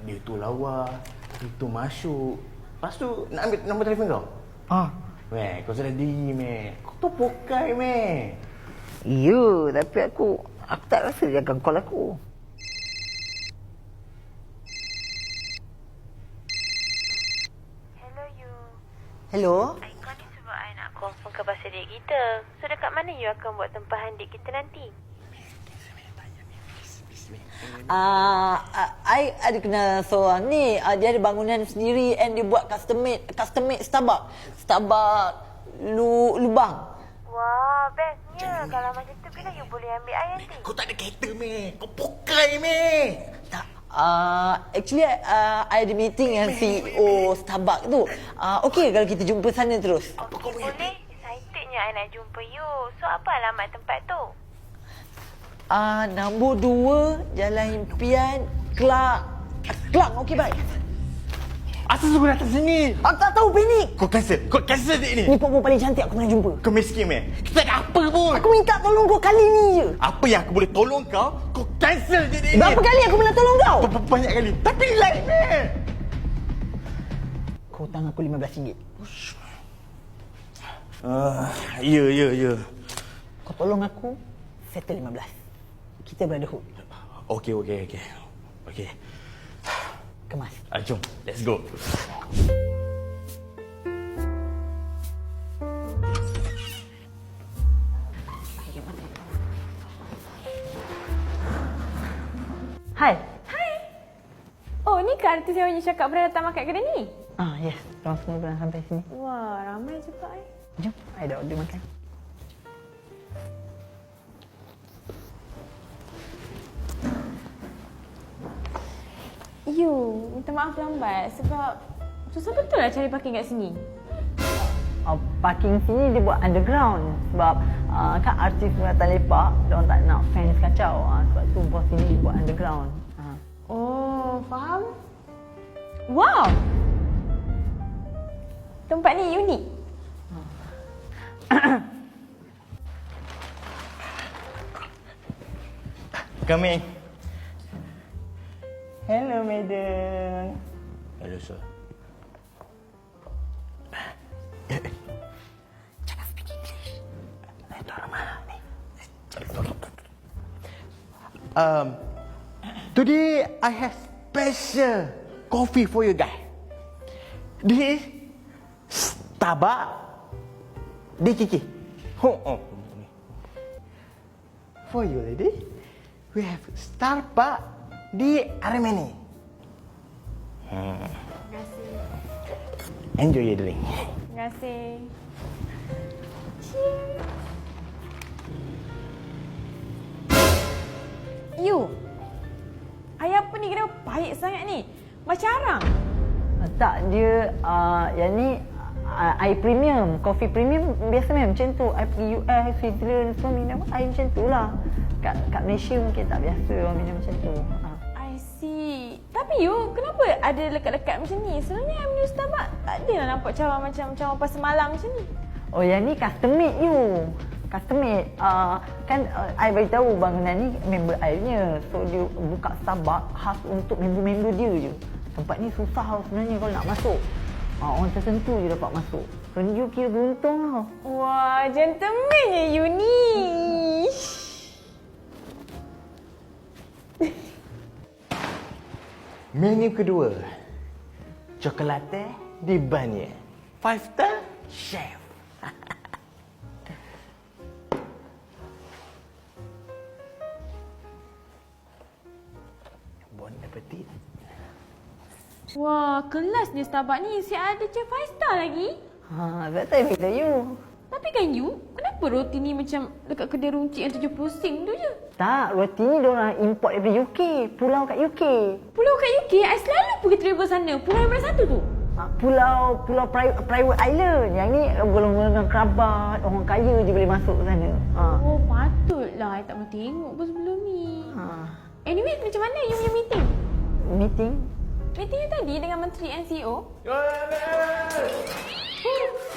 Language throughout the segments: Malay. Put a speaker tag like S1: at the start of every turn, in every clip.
S1: Dia tu lawa, itu masuk. Lepas tu nak ambil nombor telefon kau. Meh, kau sedar diri meh. Kau tu pokai meh.
S2: Ya, tapi aku tak rasa dia akan call aku.
S3: Hello you.
S2: Hello?
S3: Kau ni sebab I nak confirm ke pasal date kita. So dekat mana you akan buat tempahan date kita nanti?
S2: I ada kenal seorang ni, dia ada bangunan sendiri and dia buat custom made Starbucks lubang.
S3: Wah, bestnya. Kalau macam tu bila you boleh ambil I nanti?
S1: Kau tak ada kereta meh. Kau pokai meh.
S2: Tak, actually I ada meeting dengan CEO Starbucks tu. Okey kalau kita jumpa sana terus.
S3: Okay, boleh. Excitednya I nak jumpa you. So apa alamat tempat tu?
S2: Nombor 2 Jalan Impian Kelang. Okey baik.
S1: Asal suruh datang sini?
S2: Aku tak tahu panik.
S1: Kau cancel date ni.
S2: Ni perempuan paling cantik aku pernah jumpa.
S1: Kau miskin meh. Kita tak ada apa pun.
S2: Aku minta tolong kau kali ni je.
S1: Apa yang aku boleh tolong kau? Kau cancel date ni.
S2: Berapa kali aku pernah tolong kau?
S1: Banyak kali. Tapi lain meh.
S2: Kau hutang aku RM15.
S1: Ya.
S2: Kau tolong aku settle 15. Kita brotherhood.
S1: Okey.
S2: Kemas.
S1: Jom, let's go.
S2: Hai.
S3: Oh, ni ke artis yang you cakap pernah datang makan kedai ni?
S2: Yes. Diorang semua pernah sampai sini.
S3: Wah, ramai juga I.
S2: Jom, I dah order makan.
S3: You, minta maaf lambat sebab susah betul lah cari parking kat sini.
S2: Parking sini dia buat underground. Sebab kan artis Perkhidmatan Lepak, diorang tak nak fans kacau. Sebab tu bos sini dia buat underground.
S3: Oh, faham? Wow! Tempat ni unik.
S1: Come in. Hello, madam. Hello, sir.
S2: Jangan speak English. Itu orang mana ni?
S1: Today I have special coffee for you guys. This is Starbucks di Kiki. For you lady, we have Starbucks di Armani.
S3: Terima kasih.
S1: Enjoy your drink.
S3: Terima kasih. You, ayah apa ni kena baik sangat ni? Macam arang.
S2: Tak, dia yang ni air premium, coffee premium biasa macam tu. I pergi US, Switzerland semua minum air macam tu lah. Kat Malaysia mungkin tak biasa orang minum macam tu.
S3: I see. Tapi you, kenapa ada lekat-lekat macam ni? Sebenarnya I minum Starbucks tak ada lah nampak cawan macam pasar malam macam ni.
S2: Oh, yang ni custom made you. Custom made. Kan I beritahu bangunan ni member I punya. So dia buka Starbucks khas untuk member-member dia je. Tempat ni susah sebenarnya kalau nak masuk. Orang tertentu je dapat masuk. So you kira beruntung tau.
S3: Wah, gentlemannya you ni.
S1: Menu kedua, Chocolate di Banyan. 5-star chef. Bon appetit.
S3: Wah, kelas ni Starbucks ni. Si ada chef 5 star lagi.
S2: That time bila you.
S3: Tapi kan you, kenapa roti ni macam dekat kedai runcit yang 70 sen tu je?
S2: Tak, roti ni diorang import daripada UK. Pulau kat UK.
S3: Pulau kat UK, I selalu pergi travel sana. Pulau nombor 1 tu.
S2: Pulau private island. Yang ni golongan kerabat, orang kaya je boleh masuk sana.
S3: Oh, patutlah I tak pernah tengok pun sebelum ni. Anyway, macam mana you punya meeting?
S2: Meeting?
S3: Meeting you tadi dengan Menteri and CEO?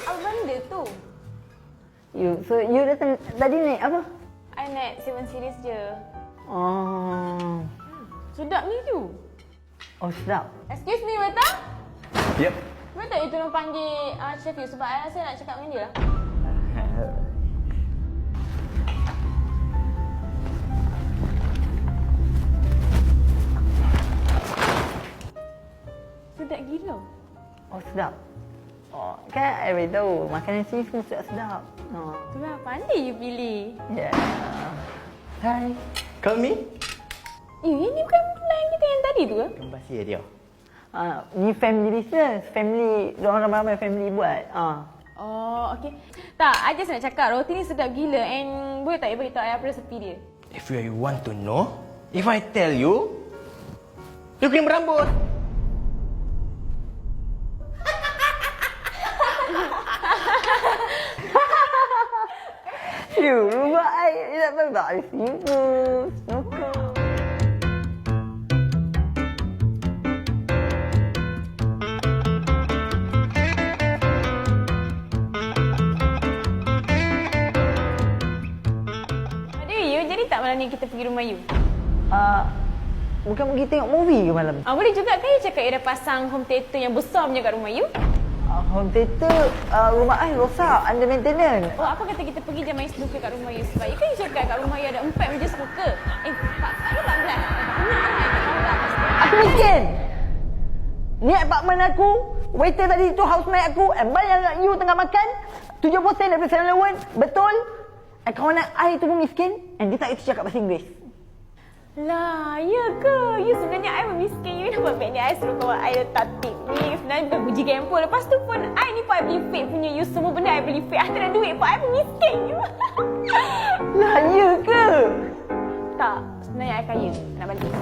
S3: Apa benda tu?
S2: So you datang tadi naik apa?
S3: I naik 7 series je.
S2: Oh.
S3: Sedap ni tu.
S2: Oh, sedap.
S3: Excuse me, waiter.
S1: Yep.
S3: Boleh tak you tolong panggil Chef you sebab I rasa nak cakap dengan dia lah. Sedap gila.
S2: Oh, sedap. Oh, kan I beritahu makanan sini semua sedap-sedap. Oh.
S3: Itulah, pandai you pilih.
S2: Ya. Yeah. Hai.
S1: Call me.
S3: Ini bukan line kita yang tadi tu ke?
S1: Kembali dia.
S2: Ni family business. Family, diorang ramai-ramai family buat.
S3: Oh, okey. Tak, I just nak cakap roti ni sedap gila and boleh tak you beritahu I apa resepi dia?
S1: If you want to know, if I tell you, you kena berambut.
S2: You, rumah I tak apa-apa. I sibuk. Snooker.
S3: You jadi tak malam ni kita pergi rumah you?
S2: Bukan pergi tengok movie ke malam?
S3: Boleh juga kan you cakap you dah pasang home theater yang besar punya kat rumah you?
S2: Home theater, rumah I rosak, under maintenance.
S3: Oh, apa kata kita pergi je main snooker kat rumah you? Sebab you kan you cakap kat rumah you ada 4 meja snooker. Tak, you tak belas.
S2: Aku miskin! Ni apartment aku, waiter tadi tu housemate aku, and bayang you tengah makan, 70% daripada 7-Eleven, betul? And kawan I tu pun miskin, and dia tak itu cakap bahasa Inggeris.
S3: Lah, ya ke? You sebenarnya I pun miskin. You nampak baik ni I suruh kawan I letak tip ni. Sebenarnya bukan puji gamble. Lepas tu pun I ni pun I beli fake punya. You semua benda I beli fake. I tak ada duit pun I pun miskin you.
S2: Lah, ya ke?
S3: Tak, sebenarnya I kaya. Nak balik.